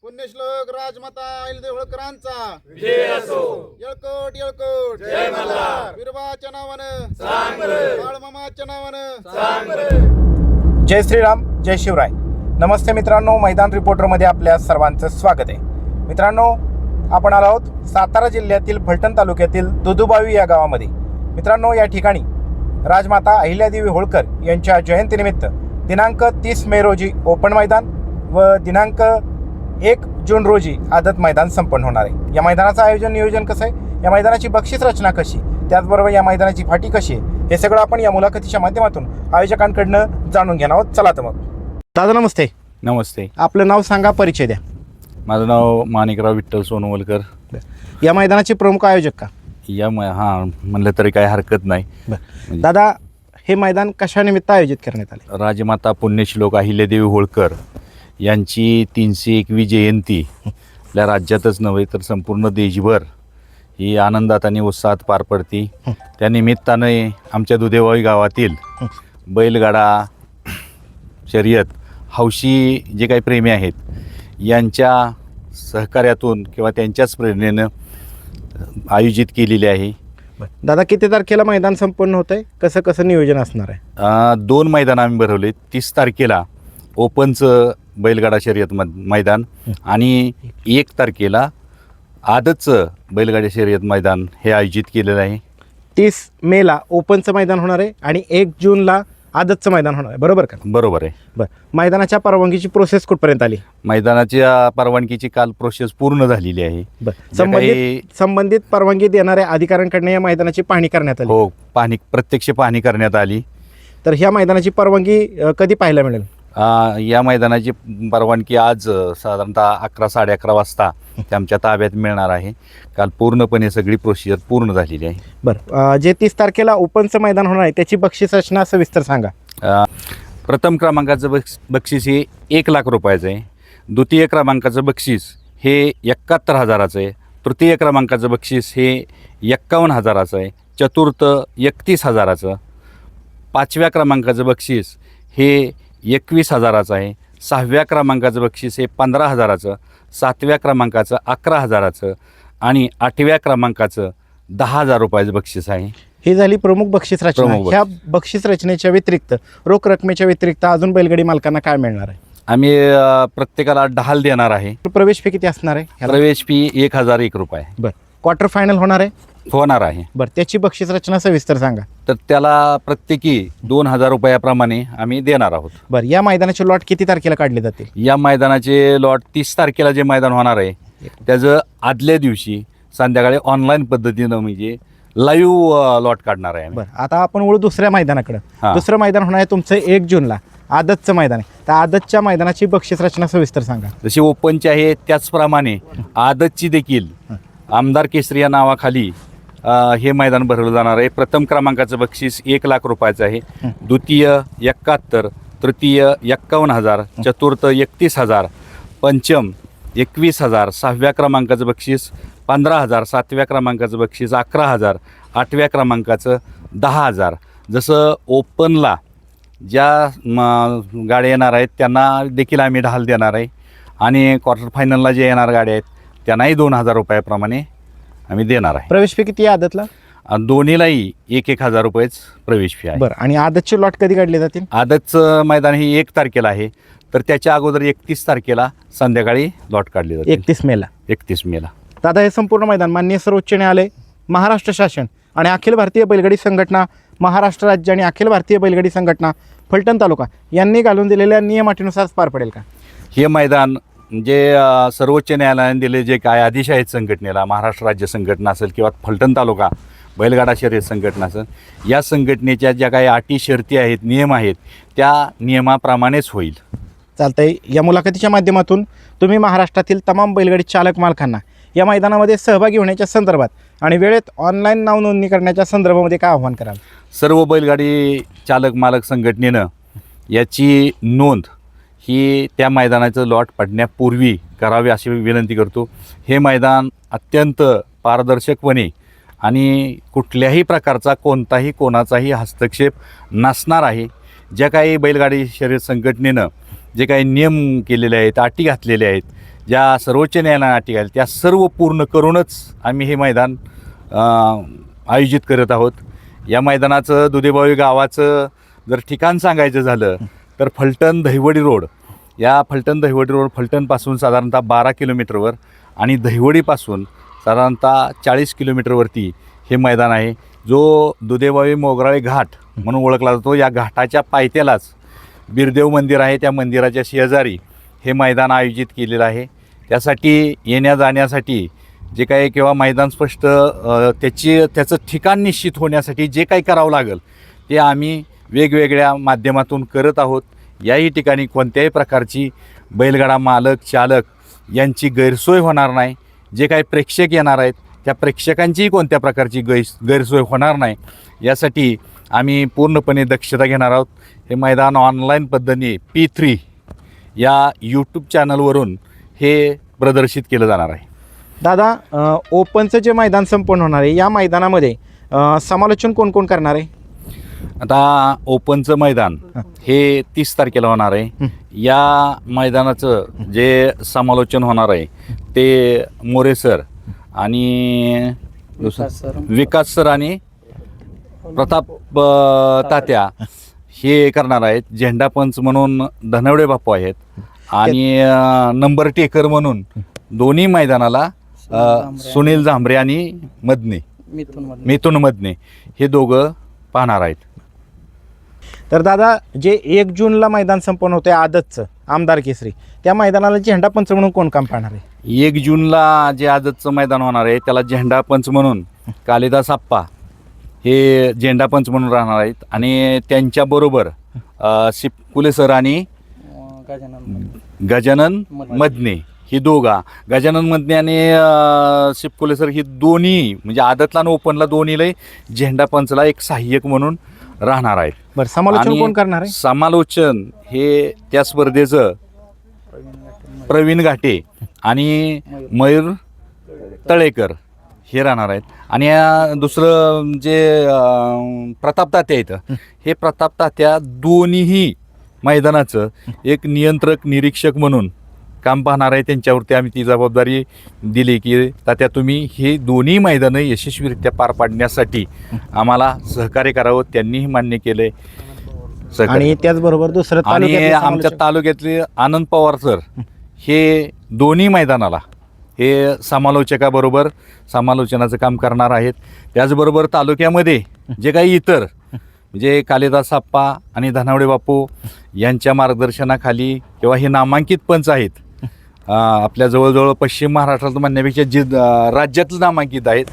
पुण्यश्लोक राजमाता अहिल्यादेवी होळकरांचा विजय असो. येळकोट येळकोट जय मल्हार. विरबाच्या नावानं सांग बरं. बाळमामाच्या नावानं सांग बरं. जय श्रीराम, जय शिवराय. नमस्ते मित्रांनो, मैदान रिपोर्टरमध्ये आपल्या सर्वांचं स्वागत आहे. मित्रांनो, आपण आलो आहोत सातारा जिल्ह्यातील फलटण तालुक्यातील दुधुबावी या गावामध्ये. मित्रांनो, या ठिकाणी राजमाता अहिल्यादेवी होळकर यांच्या जयंतीनिमित्त दिनांक 30 मे रोजी ओपन मैदान व दिनांक 1 जून रोजी आदत मैदान संपन्न होणार आहे. या मैदानाचं आयोजन नियोजन कसं आहे, या मैदानाची बक्षीस रचना कशी, त्याचबरोबर या मैदानाची फाटी कशी आहे, हे सगळं आपण या मुलाखतीच्या माध्यमातून आयोजकांकडनं जाणून घेणार आहोत. चला तर मग. दादा नमस्ते. नमस्ते. आपलं नाव सांगा, परिचय द्या. माझं नाव माणिकराव विठ्ठल सोनवलकर. या मैदानाचे प्रमुख आयोजक का? हां म्हणलं तरी काही हरकत नाही. दादा, हे मैदान कशानिमित्त आयोजित करण्यात आले? राजमाता पुण्यश्लोक अहिल्यादेवी होळकर यांची 301वी जयंती आपल्या राज्यातच नव्हे तर संपूर्ण देशभर ही आनंदात आणि उत्साहात पार पडती. त्या निमित्ताने आमच्या दुधेवावी गावातील बैलगाडा शर्यत हौशी जे काही प्रेमी आहेत यांच्या सहकार्यातून किंवा त्यांच्याच प्रेरणेनं आयोजित केलेली आहे. दादा, किती तारखेला मैदान संपन्न होत आहे, कसं कसं नियोजन असणार आहे? 2 मैदान आम्ही भरवले. 30 तारखेला ओपनचं बैलगाडा शर्यत मैदान आणि 1 तारखेला आदतचं बैलगाडा शर्यत मैदान हे आयोजित केलेलं आहे. 30 मेला ओपनचं मैदान होणार आहे आणि 1 जूनला आदतचं मैदान होणार आहे, बरोबर का? बरोबर आहे. बरं, मैदानाच्या परवानगीची प्रोसेस कुठपर्यंत आली? मैदानाच्या परवानगीची काल प्रोसेस पूर्ण झालेली आहे. संबंधित परवानगी देणाऱ्या अधिकाऱ्यांकडनं या मैदानाची पाहणी करण्यात आली. हो, प्रत्यक्ष पाहणी करण्यात आली. तर ह्या मैदानाची परवानगी कधी पाहायला मिळेल? या मैदानाची परवानगी आज साधारणतः 11-11:30 वाजता ते आमच्या ताब्यात मिळणार आहे. काल पूर्णपणे सगळी प्रोसिजर पूर्ण झालेली आहे. बरं, जे 30 तारखेला ओपनचं मैदान होणार आहे त्याची बक्षीस रचना सविस्तर सांगा. प्रथम क्रमांकाचं बक्षीस हे 1 लाख रुपयाचं आहे. द्वितीय क्रमांकाचं बक्षीस हे 71,000चं आहे. तृतीय क्रमांकाचं बक्षीस हे 51,000चं आहे. चतुर्थ 31,000चं. 5व्या क्रमांकाचं बक्षीस हे 21,000चं आहे. 6व्या क्रमांकाचं बक्षीस हे 15,000चं. 7व्या क्रमांकाचं 11,000चं आणि 8व्या क्रमांकाचं 10,000 रुपयाचं बक्षीस आहे. ही झाली प्रमुख बक्षीस रचना. प्रमुख ह्या बक्षीस रचनेच्या व्यतिरिक्त, रोख रकमेच्या व्यतिरिक्त अजून बैलगाडी मालकांना काय मिळणार आहे? आम्ही प्रत्येकाला ढाल देणार आहे. प्रवेश फी किती असणार आहे ह्याला? प्रवेश फी 1,001 रुपये. बरं, क्वार्टर फायनल होणार आहे? होणार आहे. बरं, त्याची बक्षीस रचना सविस्तर सांगा. तर त्याला प्रत्येकी 2,000 रुपयाप्रमाणे आम्ही देणार आहोत. बरं, या मैदानाचे लॉट किती तारखेला काढले जातील? या मैदानाचे लॉट 30 तारखेला जे मैदान होणार आहे त्याचं आदल्या दिवशी संध्याकाळी ऑनलाईन पद्धतीनं म्हणजे लाईव्ह लॉट काढणार आहे. बरं, आता आपण वळू दुसऱ्या मैदानाकडे. हां. दुसरं मैदान होणार आहे तुमचं 1 जूनला, आदतचं मैदान आहे. त्या आदतच्या मैदानाची बक्षीस रचना सविस्तर सांगा. जशी ओपनची आहे त्याचप्रमाणे आदतची देखील आमदार केसरी या नावाखाली हे मैदान भरवलं जाणार आहे. प्रथम क्रमांकाचं बक्षीस 1 लाख रुपयाचं आहे. द्वितीय 71, तृतीय 51,000, चतुर्थ 31,000, पंचम 21,000, 6व्या क्रमांकाचं बक्षीस 15,000, 7व्या क्रमांकाचं बक्षीस 11,000, 8व्या क्रमांकाचं 10,000. जसं ओपनला ज्या गाड्या येणार आहेत त्यांना देखील आम्ही ढाल देणार आहे आणि क्वार्टर फायनलला जे येणार गाड्या आहेत त्यांनाही 2,000 रुपयाप्रमाणे आम्ही देणार आहे. प्रवेश फी किती आहे आदतला? दोन्हीलाही 1,000 रुपयेच प्रवेश फी आहे. बरं, आणि आदतचे लॉट कधी काढले जातील? आदतचं मैदान हे 1 तारखेला आहे, तर त्याच्या अगोदर 31 तारखेला संध्याकाळी लॉट काढली जाते. 31 मेला. 31 मेला. दादा, हे संपूर्ण मैदान माननीय सर्वोच्च न्यायालय, महाराष्ट्र शासन आणि अखिल भारतीय बैलगाडी संघटना, महाराष्ट्र राज्य आणि अखिल भारतीय बैलगाडी संघटना फलटण तालुका यांनी घालून दिलेल्या नियमाटीनुसार पार पडेल का? हे मैदान जे सर्वोच्च न्यायालयाने दिले जे काय आदेश आहेत संघटनेला, महाराष्ट्र राज्य संघटना असेल किंवा फलटण तालुका बैलगाडा शर्यत संघटना असेल, या संघटनेच्या ज्या काही अटी शर्ती आहेत, नियम आहेत, त्या नियमाप्रमाणेच होईल. चालतंय. या मुलाखतीच्या माध्यमातून तुम्ही महाराष्ट्रातील तमाम बैलगाडी चालक मालकांना या मैदानामध्ये सहभागी होण्याच्या संदर्भात आणि वेळेत ऑनलाईन नाव नोंदणी करण्याच्या संदर्भामध्ये काय आव्हान कराल? सर्व बैलगाडी चालक मालक संघटनेनं याची नोंद ही त्या मैदानाचं लॉट पडण्यापूर्वी करावी अशी विनंती करतो. हे मैदान अत्यंत पारदर्शकपणे आणि कुठल्याही प्रकारचा कोणाचाही हस्तक्षेप नसणार आहे. ज्या काही बैलगाडी शर्यत संघटनेनं जे काही नियम केलेले आहेत, अटी घातलेल्या आहेत, ज्या सर्वोच्च न्यायालयाने अटी घातल्या त्या सर्व पूर्ण करूनच आम्ही हे मैदान आयोजित करत आहोत. या मैदानाचं दुधेबावी गावाचं जर ठिकाण सांगायचं झालं तर फलटण दहिवडी रोड, या फलटण दहिवडी रोड फलटणपासून साधारणतः 12 किलोमीटरवर आणि दहिवडीपासून साधारणतः 40 किलोमीटरवरती हे मैदान आहे. जो दुधेबावी मोगराळे घाट म्हणून ओळखला जातो, या घाटाच्या पायथ्यालाच बिरदेव मंदिर आहे. त्या मंदिराच्या शेजारी हे मैदान आयोजित केलेलं आहे. त्यासाठी येण्या जाण्यासाठी जे काही किंवा मैदान स्पष्ट त्याचं ठिकाण निश्चित होण्यासाठी जे काही करावं लागेल ते आम्ही वेगवेगळ्या माध्यमातून करत आहोत. याही ठिकाणी कोणत्याही प्रकारची बैलगाडा मालक चालक यांची गैरसोय होणार नाही. जे काही प्रेक्षक येणार आहेत त्या प्रेक्षकांचीही कोणत्या प्रकारची गैरसोय होणार नाही यासाठी आम्ही पूर्णपणे दक्षता घेणार आहोत. हे मैदान ऑनलाईन पद्धतीने P3 या यूट्यूब चॅनलवरून हे प्रदर्शित केलं जाणार आहे. दादा, ओपनचं जे मैदान संपन्न होणार आहे या मैदानामध्ये समालोचन कोण कोण करणार आहे? आता ओपनचं मैदान हे 30 तारखेला होणार आहे. या मैदानाचं जे समालोचन होणार आहे ते मोरे सर आणि विकास सर आणि प्रताप तात्या हे करणार आहेत. झेंडा पंच म्हणून धनवडे बापू आहेत आणि नंबर टेकर म्हणून दोन्ही मैदानाला सुनील झांबरे आणि मिथुन मदने हे दोघं पाहणार आहेत. तर दादा, जे 1 जूनला मैदान संपन्न होते आदतचं आमदार केसरी, त्या मैदानाला झेंडा पंच म्हणून कोण काम पाहणार आहे? 1 जूनला जे आजचं मैदान होणार आहे त्याला झेंडा पंच म्हणून कालिदास आप्पा हे झेंडा पंच म्हणून राहणार आहेत आणि त्यांच्याबरोबर शिपकुले सर आणि गजानन मदने ही दोघा, गजानन मदने आणि शिपकुले सर ही दोन्ही म्हणजे आदतला आणि ओपनला दोन्हीला झेंडा पंचला एक सहाय्यक म्हणून राहणार आहेत. बरं, समालोचन कोण करणार आहे? समालोचन हे त्या स्पर्धेचं प्रवीण घाटे आणि मयूर तळेकर हे राहणार आहेत. आणि दुसरं जे प्रताप तात्या आहेत हे प्रताप तात्या दोन्हीही मैदानाचं एक नियंत्रक निरीक्षक म्हणून काम पाहणार आहे. त्यांच्यावरती आम्ही ती जबाबदारी दिली की तात्या तुम्ही हे दोन्ही मैदानं यशस्वीरित्या पार पाडण्यासाठी आम्हाला सहकार्य करावं. त्यांनीही मान्य केलंय. आणि त्याचबरोबर दुसरं आणि आमच्या तालुक्यातले आनंद पवार सर हे दोन्ही मैदानाला हे समालोचकाबरोबर समालोचनाचं काम करणार आहेत. त्याचबरोबर तालुक्यामध्ये जे काही इतर म्हणजे कालिदास आप्पा आणि धनावडे बापू यांच्या मार्गदर्शनाखाली किंवा हे नामांकित पंच आहेत, आपल्या जवळजवळ पश्चिम महाराष्ट्रात म्हणण्यापेक्षा जे राज्यातलं नामांकित आहेत,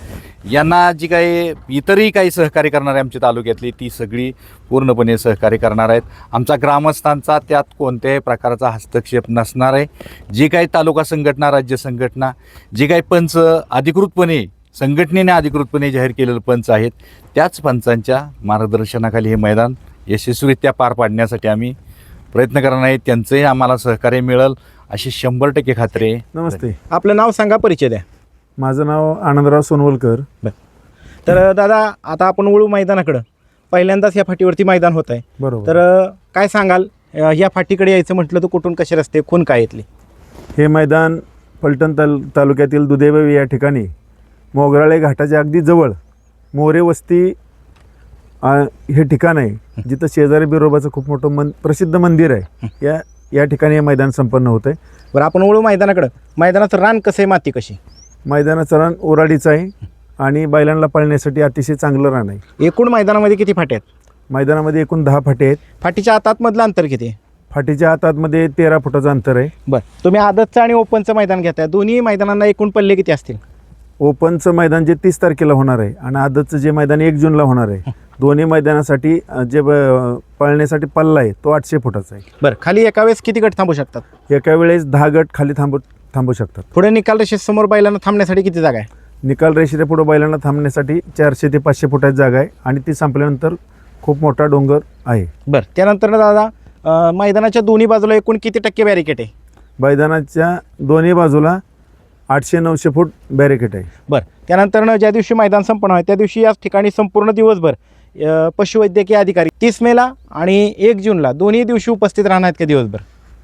यांना जी काही इतरही काही सहकार्य करणारे आमच्या तालुक्यातली ती सगळी पूर्णपणे सहकार्य करणार आहेत. आमचा ग्रामस्थांचा त्यात कोणत्याही प्रकारचा हस्तक्षेप नसणार आहे. जी काही तालुका संघटना, राज्य संघटना, जे काही पंच अधिकृतपणे संघटनेने अधिकृतपणे जाहीर केलेलं पंच आहेत त्याच पंचांच्या मार्गदर्शनाखाली हे मैदान यशस्वीरित्या पार पाडण्यासाठी आम्ही प्रयत्न करणार आहे. त्यांचंही आम्हाला सहकार्य मिळेल अशी 100% खात्री आहे. नमस्ते, आपलं नाव सांगा, परिचय द्या. माझं नाव आनंदराव सोनवलकर. तर दादा, आता आपण वळू मैदानाकडं. पहिल्यांदाच या फाटीवरती मैदान होत आहे, बरोबर. तर काय सांगाल, या फाटीकडे यायचं म्हटलं तर कुठून कसे रस्ते, कोण काय येतले? हे मैदान फलटण तालुक्यातील दुधेबावी या ठिकाणी मोगराळे घाटाच्या अगदी जवळ मोरे वस्ती हे ठिकाण आहे, जिथं शेजारी बिरोबाचं खूप मोठं प्रसिद्ध मंदिर आहे. या ठिकाणी हे मैदान संपन्न होतं आहे. बरं, आपण वळू मैदानाकडं. मैदानाचं रान कसं आहे, माती कशी? मैदानाचं रान ओराडीचं आहे आणि बैलांना पळण्यासाठी अतिशय चांगलं रान आहे. एकूण मैदानामध्ये किती फाटे आहेत? मैदानामध्ये एकूण 10 फाटे आहेत. फाटीच्या आतातमधलं अंतर किती आहे? फाटीच्या आतमध्ये 13 फुटाचं अंतर आहे. बरं, तुम्ही आदतचं आणि ओपनचं मैदान घेताय, दोन्ही मैदानांना एकूण पल्ले किती असतील? ओपनचं मैदान जे 30 तारखेला होणार आहे आणि आदतचं जे मैदान 1 जूनला होणार आहे, दोन्ही मैदानासाठी जे पळण्यासाठी पल्ला आहे तो 800 फुटाचा आहे. बरं, खाली एका वेळेस किती गट थांबू शकतात? एका वेळेस 10 गट खाली थांबू शकतात. पुढे निकाल रेषेसमोर बैलांना थांबण्यासाठी किती जागा आहे? निकाल रेषेच्या पुढे बैलांना थांबण्यासाठी 400 ते 500 फुटाची जागा आहे आणि ती संपल्यानंतर खूप मोठा डोंगर आहे. बरं, त्यानंतर दादा, मैदानाच्या दोन्ही बाजूला एकूण किती टक्के बॅरिकेड आहे? मैदानाच्या दोन्ही बाजूला 800-900 फूट बॅरिकेड आहे. बरं, त्यानंतर ज्या दिवशी मैदान संपन्न आहे त्या दिवशी या ठिकाणी संपूर्ण दिवसभर पशुवैद्यकीय अधिकारी 30 मेला आणि 1 जूनला दोन्ही दिवशी उपस्थित राहणार आहेत का दिवसभर?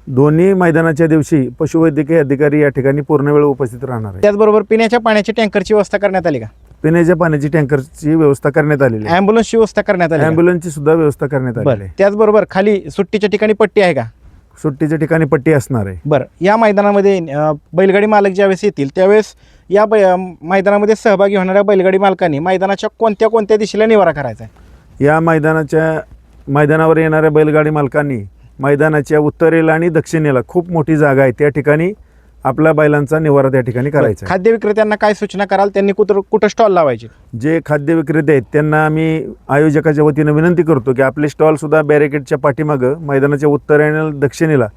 दोन्ही मैदानाच्या दिवशी पशुवैद्यकीय अधिकारी या ठिकाणी पूर्ण वेळ उपस्थित राहणार आहे. त्याचबरोबर पिण्याच्या पाण्याची टँकरची व्यवस्था करण्यात आली का? पिण्याच्या पाण्याची टँकरची व्यवस्था करण्यात आलेली आहे. ॲम्ब्युलन्सची व्यवस्था करण्यात आली का? ॲम्ब्युलन्सची सुद्धा व्यवस्था करण्यात आलेली बरं. आहे. त्याचबरोबर खाली सुट्टीच्या ठिकाणी पट्टी आहे का? सुट्टीच्या ठिकाणी पट्टी असणार आहे. बरं. या मैदानामध्ये बैलगाडी मालक ज्यावेळेस येतील त्यावेळेस या मैदानामध्ये सहभागी होणाऱ्या बैलगाडी मालकांनी मैदानाच्या कोणत्या कोणत्या दिशेला निवारा करायचा आहे? या मैदानावर येणाऱ्या बैलगाडी मालकांनी मैदानाच्या उत्तरेला आणि दक्षिणेला खूप मोठी जागा आहे, त्या ठिकाणी आपल्या बैलांचा निवारा त्या ठिकाणी करायचा आहे. खाद्य विक्रेत्यांना काय सूचना कराल? त्यांनी कुठं स्टॉल लावायचे? जे खाद्य विक्रेते आहेत त्यांना आम्ही आयोजकाच्या वतीनं विनंती करतो की आपले स्टॉलसुद्धा बॅरिकेडच्या पाठीमागं मैदानाच्या उत्तर आणि दक्षिणेला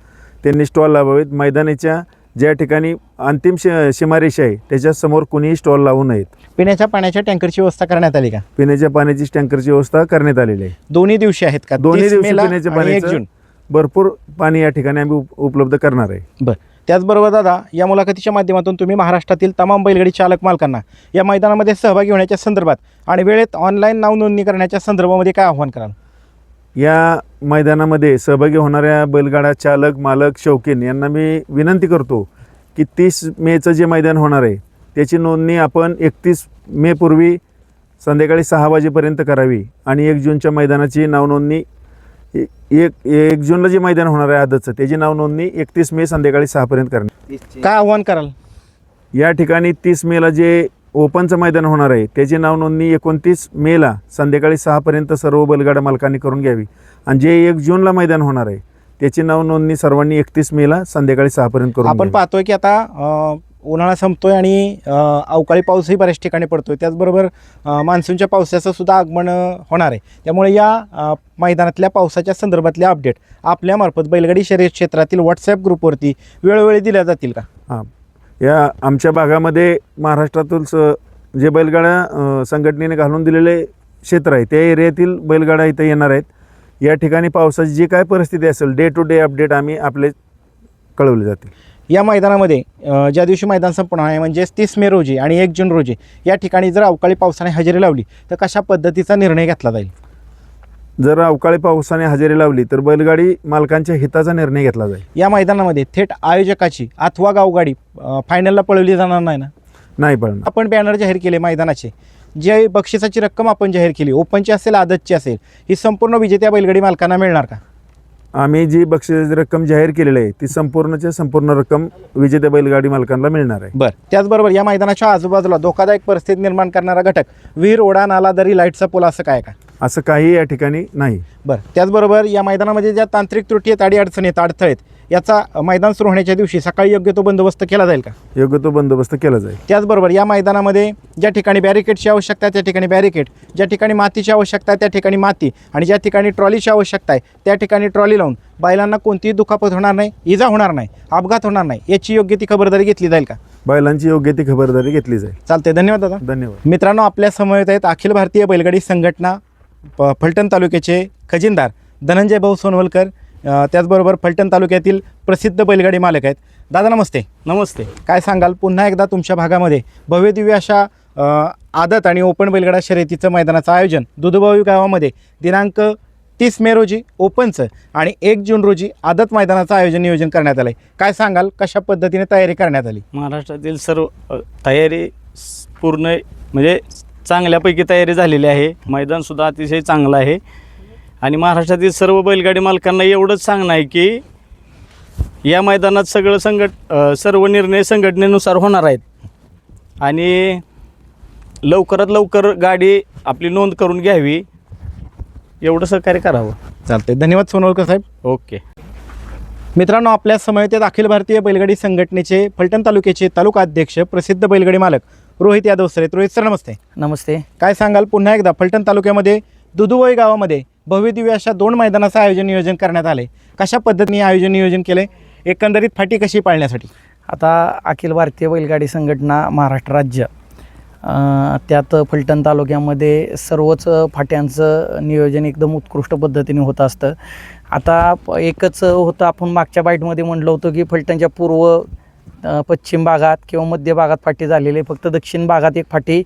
त्यांनी स्टॉल लावावेत. मैदानाच्या ज्या ठिकाणी अंतिम सीमारेषा आहे त्याच्यासमोर कोणीही स्टॉल लावू नयेत. पिण्याच्या पाण्याच्या टँकरची व्यवस्था करण्यात आली का? पिण्याच्या पाण्याची टँकरची व्यवस्था करण्यात आलेली आहे. दोन्ही दिवशी आहेत का? दोन्ही 30 दिवशी मेला पिण्याच्या आणि 1 पाण्याचं जून. भरपूर पाणी या ठिकाणी आम्ही उपलब्ध करणार आहे. बरं. त्याचबरोबर दादा, या मुलाखतीच्या माध्यमातून तुम्ही महाराष्ट्रातील तमाम बैलगाडी चालक मालकांना या मैदानामध्ये सहभागी होण्याच्या संदर्भात आणि वेळेत ऑनलाईन नाव नोंदणी करण्याच्या संदर्भामध्ये काय आव्हान कराल? या मैदानामध्ये सहभागी होणाऱ्या बैलगाडा चालक मालक शौकीन यांना मी विनंती करतो की 30 मेचं जे मैदान होणार आहे त्याची नोंदणी आपण 31 मे पूर्वी संध्याकाळी 6 वाजेपर्यंत करावी आणि 1 जूनच्या मैदानाची नाव नोंदणी 1 जूनला जे मैदान होणार आहे आदतचं त्याची नाव नोंदणी 31 मे संध्याकाळी 6 पर्यंत करणे. काय आव्हान कराल? या ठिकाणी 30 मेला जे ओपनचं मैदान होणार आहे त्याची नाव नोंदणी 29 मेला संध्याकाळी 6 पर्यंत सर्व बैलगाडा मालकांनी करून घ्यावी आणि जे 1 जूनला मैदान होणार आहे त्याची नाव नोंदणी सर्वांनी 31 मेला संध्याकाळी 6 पर्यंत करून आपण घ्यावी. पाहतोय की आता उन्हाळा संपतोय आणि अवकाळी पाऊसही बऱ्याच ठिकाणी पडतोय. त्याचबरोबर मान्सूनच्या पावसाचं सुद्धा आगमन होणार आहे. त्यामुळे या मैदानातल्या पावसाच्या संदर्भातल्या अपडेट आपल्यामार्फत बैलगाडी शर्यत क्षेत्रातील व्हॉट्सॲप ग्रुपवरती वेळोवेळी दिल्या जातील का? हां, या आमच्या भागामध्ये महाराष्ट्रातील जे बैलगाडा संघटनेने घालून दिलेले क्षेत्र आहे त्या एरियातील बैलगाडा इथं येणार आहेत. या ठिकाणी पावसाची जी काय परिस्थिती असेल डे टू डे अपडेट आम्ही आपले कळवले जातील. या मैदानामध्ये ज्या दिवशी मैदान संपन्न आहे म्हणजेच 30 मे रोजी आणि 1 जून रोजी या ठिकाणी जर अवकाळी पावसाने हजेरी लावली तर कशा पद्धतीचा निर्णय घेतला जाईल? जर अवकाळी पावसाने हजेरी लावली तर बैलगाडी मालकांच्या हिताचा निर्णय घेतला जाईल. या मैदानामध्ये थेट आयोजकाची अथवा गावगाडी फायनलला पळवली जाणार नाही ना? नाही पडणार. आपण बॅनर जाहीर केले मैदानाचे, जे बक्षिसाची रक्कम आपण जाहीर केली, ओपनची असेल आदतची असेल, ही संपूर्ण विजेत्या बैलगाडी मालकांना मिळणार का? आम्ही जी बक्षिसाची रक्कम जाहीर केलेली आहे ती संपूर्णच्या संपूर्ण रक्कम विजेत्या बैलगाडी मालकांना मिळणार आहे. बरं. त्याचबरोबर या मैदानाच्या आजूबाजूला धोकादायक परिस्थिती निर्माण करणारा घटक विहीर, ओढा, नाला, दरी, लाईटचा पोल असं काय का? असं काही या ठिकाणी नाही. बरं. त्याचबरोबर या मैदानामध्ये ज्या तांत्रिक त्रुटी आहेत, अडीअडचणी आहेत, अडथळे आहेत, याचा मैदान सुरू होण्याच्या दिवशी सकाळी योग्य तो बंदोबस्त केला जाईल का? योग्य तो बंदोबस्त केला जाईल. त्याचबरोबर या मैदानामध्ये ज्या ठिकाणी बॅरिकेडची आवश्यकता आहे त्या ठिकाणी बॅरिकेड, ज्या ठिकाणी मातीची आवश्यकता आहे त्या ठिकाणी माती आणि ज्या ठिकाणी ट्रॉलीची आवश्यकता आहे त्या ठिकाणी ट्रॉली लावून बैलांना कोणतीही दुखापत होणार नाही, इजा होणार नाही, अपघात होणार नाही याची योग्य ती खबरदारी घेतली जाईल का? बैलांची योग्य ती खबरदारी घेतली जाईल. चालते. धन्यवाद दादा. धन्यवाद. मित्रांनो, आपल्या समवेत आहेत अखिल भारतीय बैलगाडी संघटना फलटण तालुक्याचे खजिनदार धनंजय भाऊ सोनवलकर, त्याचबरोबर फलटण तालुक्यातील प्रसिद्ध बैलगाडी मालक आहेत. दादा नमस्ते. नमस्ते. काय सांगाल, पुन्हा एकदा तुमच्या भागामध्ये भव्यदिव्य अशा आदत आणि ओपन बैलगाडा शर्यतीचं मैदानाचं आयोजन दुधोबावी गावामध्ये दिनांक 30 मे रोजी ओपनचं आणि 1 जून रोजी आदत मैदानाचं नियोजन करण्यात आलं आहे. काय सांगाल, कशा पद्धतीने तयारी करण्यात आली? महाराष्ट्रातील सर्व तयारी पूर्ण म्हणजे चांगल्यापैकी तयारी झालेली आहे. मैदानसुद्धा अतिशय चांगलं आहे आणि महाराष्ट्रातील सर्व बैलगाडी मालकांना एवढंच सांगणं आहे की या मैदानात सर्व निर्णय संघटनेनुसार होणार आहेत आणि लवकरात लवकर गाडी आपली नोंद करून घ्यावी एवढं सहकार्य करावं. चालते. धन्यवाद सोनवलकर साहेब. ओके. मित्रांनो, आपल्या समवेत अखिल भारतीय बैलगाडी संघटनेचे फलटण तालुक्याचे तालुका अध्यक्ष प्रसिद्ध बैलगाडी मालक रोहित यादव सर आहेत. रोहित सर नमस्ते. नमस्ते. काय सांगाल, पुन्हा एकदा फलटण तालुक्यामध्ये दुधोबावी गावामध्ये भव्यदिव्य अशा 2 मैदानाचं नियोजन करण्यात आले. कशा पद्धतीने नियोजन केले, एकंदरीत फाटी कशी पाळण्यासाठी? आता अखिल भारतीय बैलगाडी संघटना महाराष्ट्र राज्य त्यात फलटण तालुक्यामध्ये सर्वच फाट्यांचं नियोजन एकदम उत्कृष्ट पद्धतीने होत असतं. आता एकच होतं, आपण मागच्या बाईटमध्ये म्हटलं होतं की फलटणच्या पश्चिम भागात किंवा मध्य भागात फाटी झालेली, फक्त दक्षिण भागात एक फाटी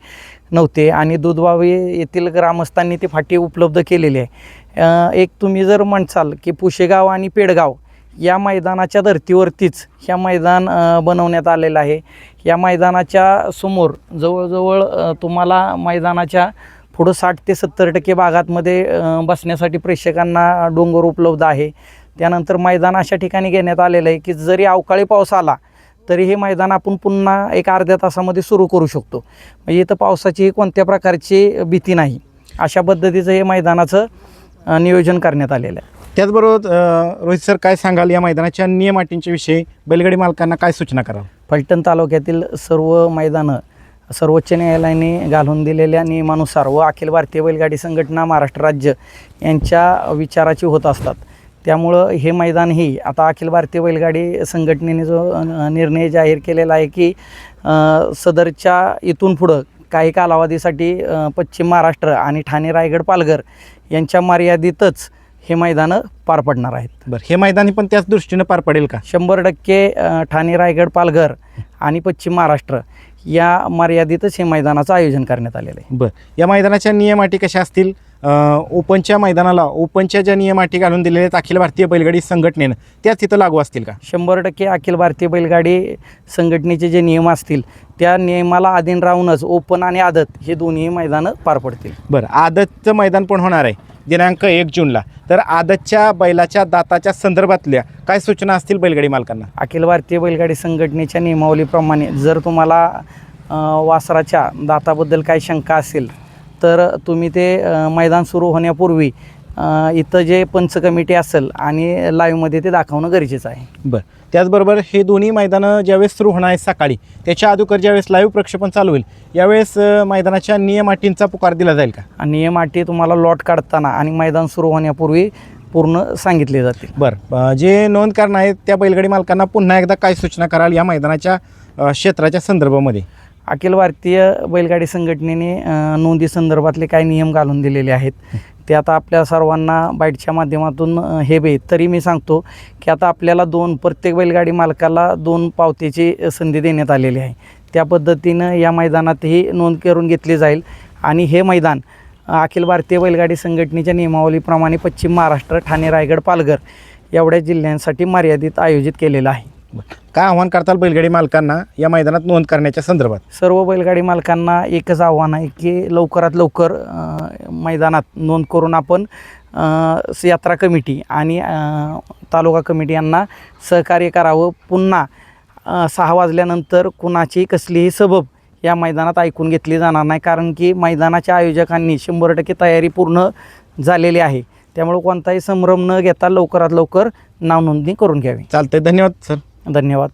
नव्हते आणि दुधबावी येथील ग्रामस्थांनी ती फाटी उपलब्ध केलेली आहे. एक तुम्ही जर म्हणसाल की पुशेगाव आणि पेडगाव या मैदानाच्या धर्तीवरतीच ह्या मैदान बनवण्यात आलेलं आहे. या मैदानाच्या समोर जवळजवळ तुम्हाला मैदानाच्या पुढं 60 ते 70% भागातमध्ये बसण्यासाठी प्रेक्षकांना डोंगर उपलब्ध आहे. त्यानंतर मैदान अशा ठिकाणी घेण्यात आलेलं आहे की जरी अवकाळी पाऊस आला तरी हे मैदान आपण पुन्हा एक अर्ध्या तासामध्ये सुरू करू शकतो. म्हणजे इथं पावसाची कोणत्या प्रकारची भीती नाही. अशा पद्धतीचं हे मैदानाचं नियोजन करण्यात आलेलं आहे. त्याचबरोबर रोहित सर, काय सांगाल या मैदानाच्या नियम अटींच्या विषयी, बैलगाडी मालकांना काय सूचना कराल? फलटण तालुक्यातील सर्व मैदानं सर्वोच्च न्यायालयाने घालून दिलेल्या नियमानुसार व अखिल भारतीय बैलगाडी संघटना महाराष्ट्र राज्य यांच्या विचाराची होत असतात. त्यामुळं हे मैदान ही आता अखिल भारतीय बैलगाडी संघटनेने जो निर्णय जाहीर केलेला आहे की सदरच्या इथून पुढं काही कालावधीसाठी पश्चिम महाराष्ट्र आणि ठाणे, रायगड, पालघर यांच्या मर्यादितच हे मैदानं पार पडणार आहेत. बरं, हे मैदान पण त्याच दृष्टीनं पार पडेल का? 100% ठाणे, रायगड, पालघर आणि पश्चिम महाराष्ट्र या मर्यादितच हे मैदानाचं आयोजन करण्यात आलेलं आहे. बरं, या मैदानाच्या नियम अटी कशा असतील? ओपनच्या मैदानाला ओपनच्या ज्या नियम अटी घालून दिलेल्या आहेत अखिल भारतीय बैलगाडी संघटनेनं, त्याच तिथं लागू असतील का? 100% अखिल भारतीय बैलगाडी संघटनेचे जे नियम असतील त्या नियमाला अधीन राहूनच ओपन आणि आदत हे दोन्ही मैदानं पार पडतील. बरं, आदतचं मैदान पण होणार आहे दिनांक 1 जूनला. तर आदतच्या बैलाच्या दाताच्या संदर्भातल्या काय सूचना असतील बैलगाडी मालकांना? अखिल भारतीय बैलगाडी संघटनेच्या नियमावलीप्रमाणे जर तुम्हाला वासराच्या दाताबद्दल काही शंका असेल तर तुम्ही ते मैदान सुरू होण्यापूर्वी इथं जे पंच कमिटी असेल आणि लाईव्हमध्ये ते दाखवणं गरजेचं आहे. बरं, त्याचबरोबर हे दोन्ही मैदानं ज्यावेळेस सुरू होणार आहे सकाळी, त्याच्या अगोदर ज्यावेळेस लाईव्ह प्रक्षेपण चालू होईल यावेळेस मैदानाच्या नियम अटींचा पुकार दिला जाईल का? नियम अटी तुम्हाला लॉट काढताना आणि मैदान सुरू होण्यापूर्वी पूर्ण सांगितले जातील. बरं, जे नोंद करणार आहेत त्या बैलगाडी मालकांना पुन्हा एकदा काय सूचना कराल या मैदानाच्या क्षेत्राच्या संदर्भामध्ये? अखिल भारतीय बैलगाडी संघटनेने नोंदी संदर्भातले काही नियम घालून दिलेले आहेत. ते आता आपल्या सर्वांना बाईटच्या माध्यमातून तरी मी सांगतो की आता आपल्याला प्रत्येक बैलगाडी मालकाला 2 पावतीची संधी देण्यात आलेली आहे. त्या पद्धतीनं या मैदानातही नोंद करून घेतली जाईल आणि हे मैदान अखिल भारतीय बैलगाडी संघटनेच्या नियमावलीप्रमाणे पश्चिम महाराष्ट्र, ठाणे, रायगड, पालघर एवढ्या जिल्ह्यांसाठी मर्यादित आयोजित केलेलं आहे. काय आव्हान करताल बैलगाडी मालकांना या मैदानात नोंद करण्याच्या संदर्भात? सर्व बैलगाडी मालकांना एकच आव्हान आहे की लवकरात लवकर मैदानात नोंद करून आपण यात्रा कमिटी आणि तालुका कमिटी यांना सहकार्य करावं. पुन्हा 6 वाजल्यानंतर कुणाची कसलीही सबब या मैदानात ऐकून घेतली जाणार नाही, कारण की मैदानाच्या आयोजकांनी 100% तयारी पूर्ण झालेली आहे. त्यामुळे कोणताही संभ्रम न घेता लवकरात लवकर नाव नोंदणी करून घ्यावी. चालतंय, धन्यवाद सर. धन्यवाद.